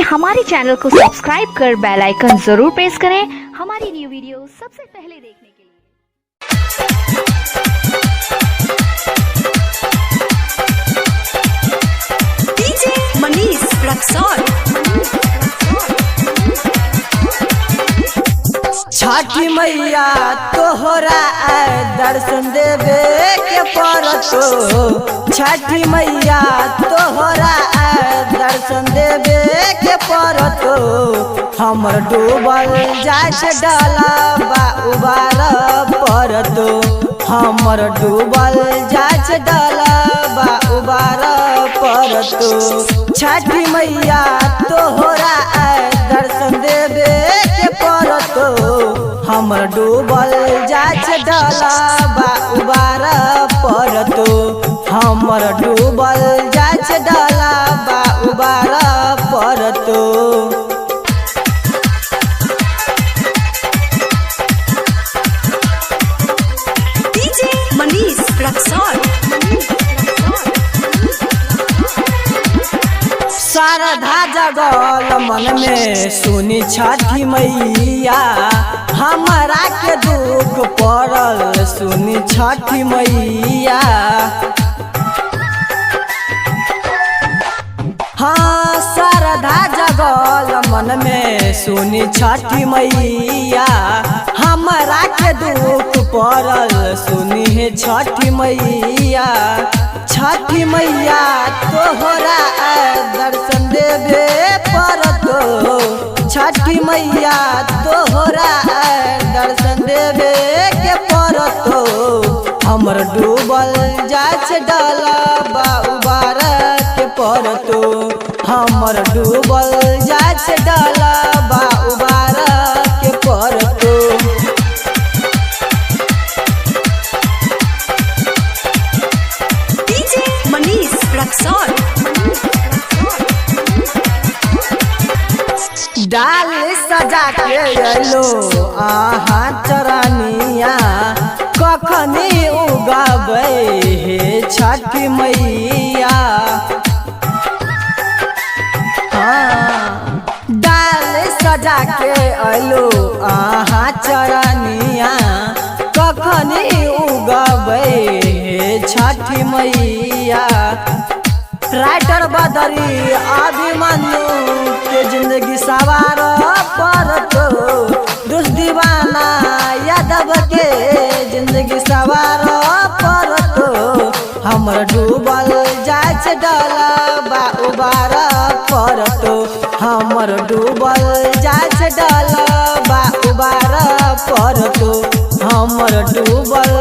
हमारे चैनल को सब्सक्राइब कर बेल आइकन जरूर प्रेस करें हमारी न्यू वीडियो सबसे पहले देखने के लिए। डीजे मनीष रक्सौल। छठी मैया तोहरा दर्शन देवे के पड़तो। छठी मैया तोहरा दर्शन देवे के पड़तो। हमर डूबल जाए डाला बा उबार पड़तो। हमर डूबल जाए डाला बा उबार पड़तो। छठी मैया तोहरा दर्शन देवे के पड़तो। हमर डूबल जाए डाला बा उबार पड़तो। हमर डूबल जाए डाला बा उबार पड़तो। डीजे मनीष रक्सौल। शारदा जगल मन में सुनी छठी मैया। हमारा के दुख पड़ल सुनी छठी मैया। हाँ शारदा जगल मन में सुनी छठी मैया। हमारा के दुख पड़ल सुनी है छठी मैया। छठी मैया तोहरा दर्शन देवे पड़तो। छठी मैया तोहरा दर्शन देवे के पड़तो। हमर डूबल जाए डाला बा उबार के पड़तो। हमर डूबल जाए डाला बा उबार के पड़तो। डीजे मनीष रक्सौल। डाल सजा के अलो आहा चरनिया। कखनी उगाबै हे छठी मैया। हाँ डाल सजा के अलो आहा चरनिया। कखनी उगाबै हे छठी मैया। राइटर बदरी अभिमन्यु के जिंदगी सवार पड़तो। दुष्ट दीवाना यादव के जिंदगी सवार पड़तो। हमर डूबल जाए डाला बा उबार पड़तो। हमर डूबल जाए डाला बा उबार पड़तो। हमर डूबल